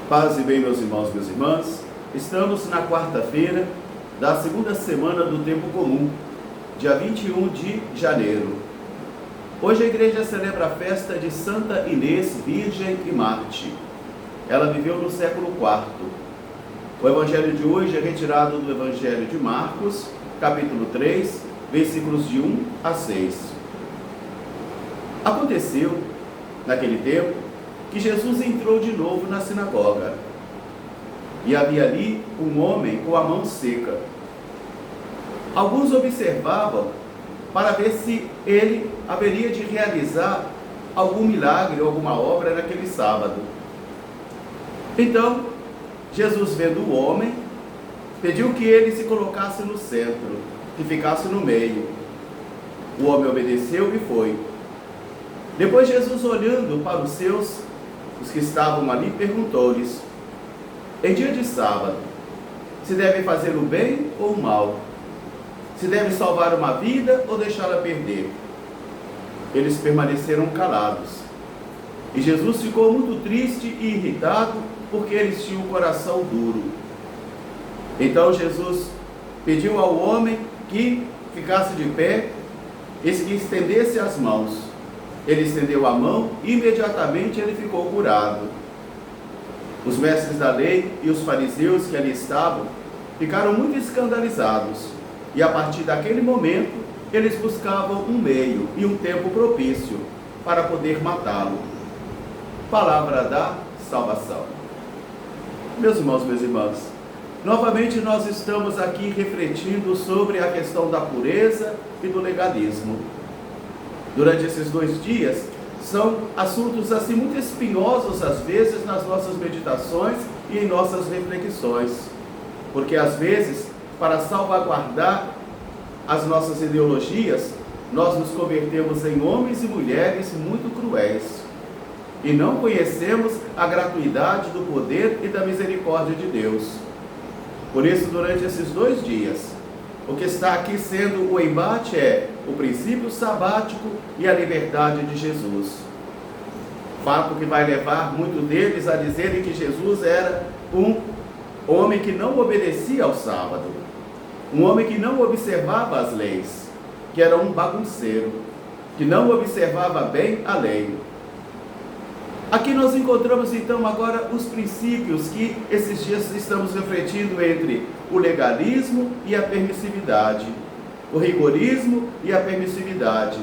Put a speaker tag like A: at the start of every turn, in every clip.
A: Paz e bem, meus irmãos, minhas irmãs. Estamos na quarta-feira da segunda semana do Tempo Comum, dia 21 de janeiro. Hoje a igreja celebra a festa de Santa Inês, Virgem e Mártir. Ela viveu no século IV. O evangelho de hoje é retirado do Evangelho de Marcos, capítulo 3, versículos de 1 a 6. Aconteceu, naquele tempo, que Jesus entrou de novo na sinagoga, e havia ali um homem com a mão seca. Alguns observavam para ver se ele haveria de realizar algum milagre ou alguma obra naquele sábado. Então, Jesus, vendo o homem, pediu que ele se colocasse no centro, que ficasse no meio. O homem obedeceu e foi. Depois Jesus, olhando para os que estavam ali, perguntou-lhes: em dia de sábado, se deve fazer o bem ou o mal? Se deve salvar uma vida ou deixá-la perder? Eles permaneceram calados. E Jesus ficou muito triste e irritado, porque eles tinham o coração duro. Então Jesus pediu ao homem que ficasse de pé e que estendesse as mãos. Ele estendeu a mão e imediatamente ele ficou curado. Os mestres da lei e os fariseus que ali estavam ficaram muito escandalizados, e a partir daquele momento eles buscavam um meio e um tempo propício para poder matá-lo. Palavra da salvação. Meus irmãos, minhas irmãs, novamente nós estamos aqui refletindo sobre a questão da pureza e do legalismo. Durante esses 2 dias, são assuntos assim muito espinhosos às vezes nas nossas meditações e em nossas reflexões, porque às vezes, para salvaguardar as nossas ideologias, nós nos convertemos em homens e mulheres muito cruéis e não conhecemos a gratuidade do poder e da misericórdia de Deus. Por isso, durante esses 2 dias, o que está aqui sendo o embate é o princípio sabático e a liberdade de Jesus. Fato que vai levar muitos deles a dizerem que Jesus era um homem que não obedecia ao sábado, um homem que não observava as leis, que era um bagunceiro, que não observava bem a lei. Aqui nós encontramos então agora os princípios que esses dias estamos refletindo entre o legalismo e a permissividade, o rigorismo e a permissividade,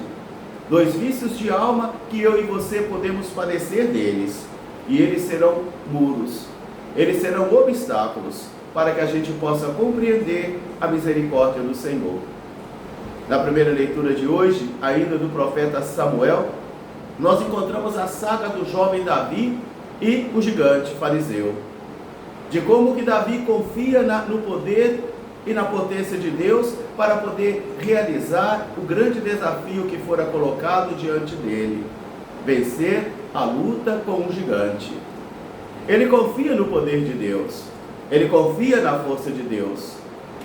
A: 2 vícios de alma que eu e você podemos padecer deles, e eles serão muros, eles serão obstáculos para que a gente possa compreender a misericórdia do Senhor. Na primeira leitura de hoje, ainda do profeta Samuel, nós encontramos a saga do jovem Davi e o gigante fariseu, de como que Davi confia no poder e na potência de Deus para poder realizar o grande desafio que fora colocado diante dele, vencer a luta com o gigante. Ele confia no poder de Deus, ele confia na força de Deus.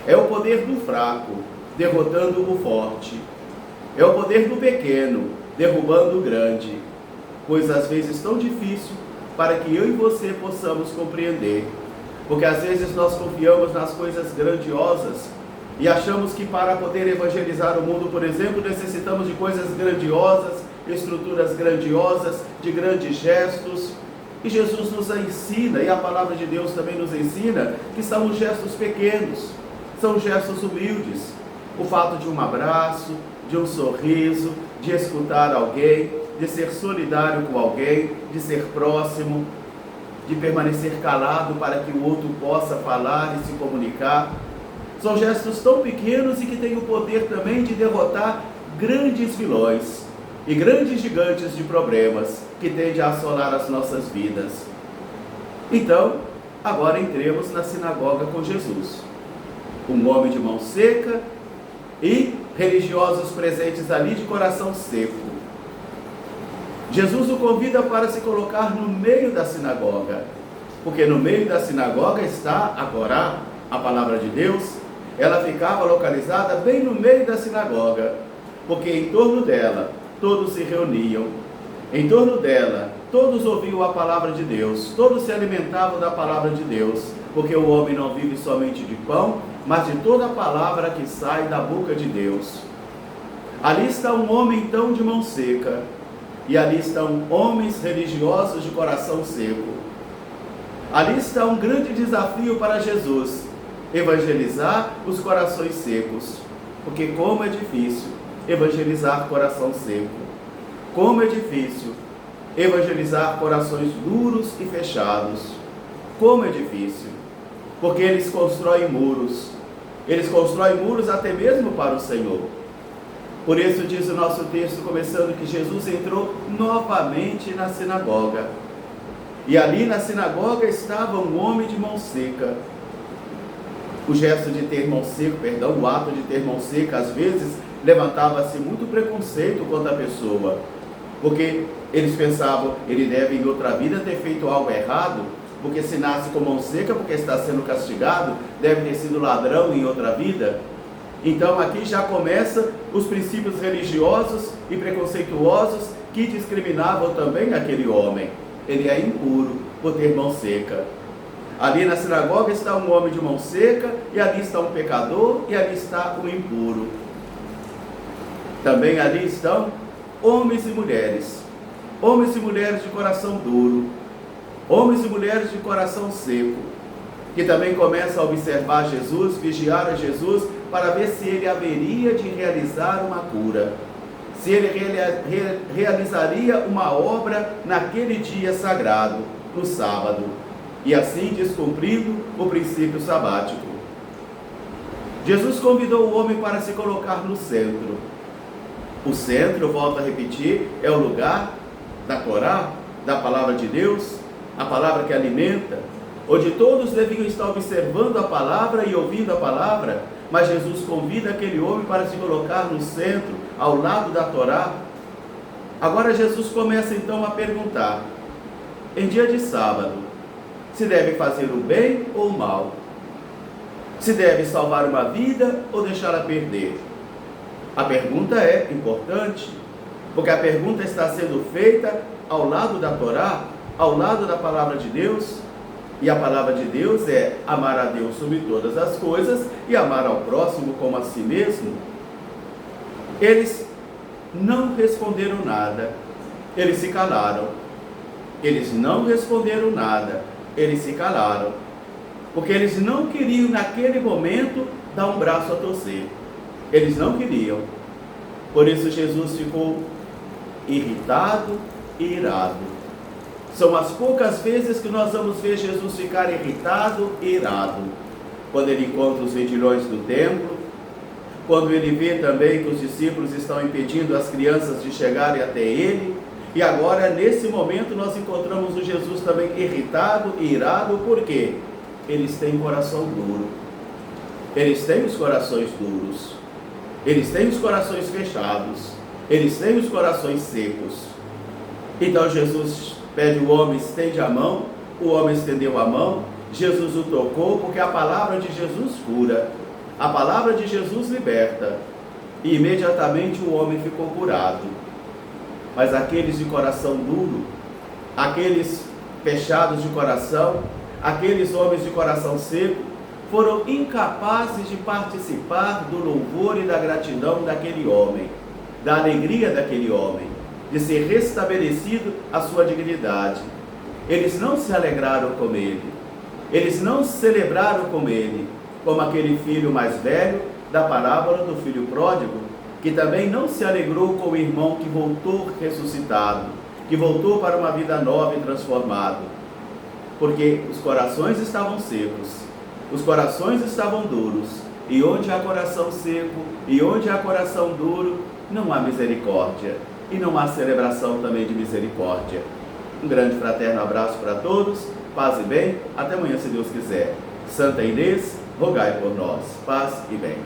A: É o poder do fraco derrotando o forte, é o poder do pequeno derrubando o grande, coisa às vezes tão difícil para que eu e você possamos compreender, porque às vezes nós confiamos nas coisas grandiosas e achamos que para poder evangelizar o mundo, por exemplo, necessitamos de coisas grandiosas, estruturas grandiosas, de grandes gestos, e Jesus nos ensina, e a palavra de Deus também nos ensina, que são os gestos pequenos, são gestos humildes, o fato de um abraço, de um sorriso, de escutar alguém, de ser solidário com alguém, de ser próximo, de permanecer calado para que o outro possa falar e se comunicar. São gestos tão pequenos e que têm o poder também de derrotar grandes vilões e grandes gigantes de problemas que tendem a assolar as nossas vidas. Então, agora entremos na sinagoga com Jesus. Um homem de mão seca e religiosos presentes ali de coração seco. Jesus o convida para se colocar no meio da sinagoga, porque no meio da sinagoga está agora a palavra de Deus. Ela ficava localizada bem no meio da sinagoga, porque em torno dela todos se reuniam, em torno dela todos ouviam a palavra de Deus, todos se alimentavam da palavra de Deus, porque o homem não vive somente de pão, mas de toda a palavra que sai da boca de Deus. Ali está um homem então de mão seca, e ali estão homens religiosos de coração seco. Ali está um grande desafio para Jesus, evangelizar os corações secos, porque como é difícil evangelizar coração seco, como é difícil evangelizar corações duros e fechados, como é difícil, porque eles constroem muros até mesmo para o Senhor. Por isso diz o nosso texto, começando, que Jesus entrou novamente na sinagoga, e ali na sinagoga estava um homem de mão seca. O gesto de ter mão seca, o ato de ter mão seca, às vezes levantava-se muito preconceito contra a pessoa, porque eles pensavam, ele deve em outra vida ter feito algo errado, porque se nasce com mão seca, porque está sendo castigado, deve ter sido ladrão em outra vida. Então aqui já começa os princípios religiosos e preconceituosos que discriminavam também aquele homem. Ele é impuro por ter mão seca. Ali na sinagoga está um homem de mão seca, e ali está um pecador, e ali está um impuro. Também ali estão homens e mulheres de coração duro, homens e mulheres de coração seco, que também começam a observar Jesus, vigiar a Jesus, para ver se ele haveria de realizar uma cura, se ele realizaria uma obra naquele dia sagrado, no sábado, e assim descumprindo o princípio sabático. Jesus convidou o homem para se colocar no centro. O centro, volto a repetir, é o lugar da Torá, da palavra de Deus, a palavra que alimenta, onde todos deviam estar observando a palavra e ouvindo a palavra, mas Jesus convida aquele homem para se colocar no centro, ao lado da Torá. Agora Jesus começa então a perguntar, em dia de sábado, se deve fazer o bem ou o mal? Se deve salvar uma vida ou deixá-la perder? A pergunta é importante, porque a pergunta está sendo feita ao lado da Torá, ao lado da palavra de Deus, e a palavra de Deus é amar a Deus sobre todas as coisas e amar ao próximo como a si mesmo. Eles não responderam nada, eles se calaram. Eles não responderam nada, eles se calaram, porque eles não queriam naquele momento dar um braço a torcer. Eles não queriam. Por isso Jesus ficou irritado e irado. São as poucas vezes que nós vamos ver Jesus ficar irritado e irado. Quando ele encontra os vendilhões do templo, quando ele vê também que os discípulos estão impedindo as crianças de chegarem até ele, e agora nesse momento nós encontramos o Jesus também irritado e irado. Por quê? Eles têm coração duro, eles têm os corações duros, eles têm os corações fechados, eles têm os corações secos. Então Jesus pede o homem, estende a mão, o homem estendeu a mão, Jesus o tocou, porque a palavra de Jesus cura, a palavra de Jesus liberta, e imediatamente o homem ficou curado. Mas aqueles de coração duro, aqueles fechados de coração, aqueles homens de coração seco, foram incapazes de participar do louvor e da gratidão daquele homem, da alegria daquele homem, de ser restabelecido a sua dignidade. Eles não se alegraram com ele, eles não celebraram com ele, como aquele filho mais velho da parábola do filho pródigo, que também não se alegrou com o irmão que voltou ressuscitado, que voltou para uma vida nova e transformado, porque os corações estavam secos, os corações estavam duros, e onde há coração seco, e onde há coração duro, não há misericórdia, e não há celebração também de misericórdia. Um grande fraterno abraço para todos, paz e bem, até amanhã se Deus quiser. Santa Inês, rogai por nós, paz e bem.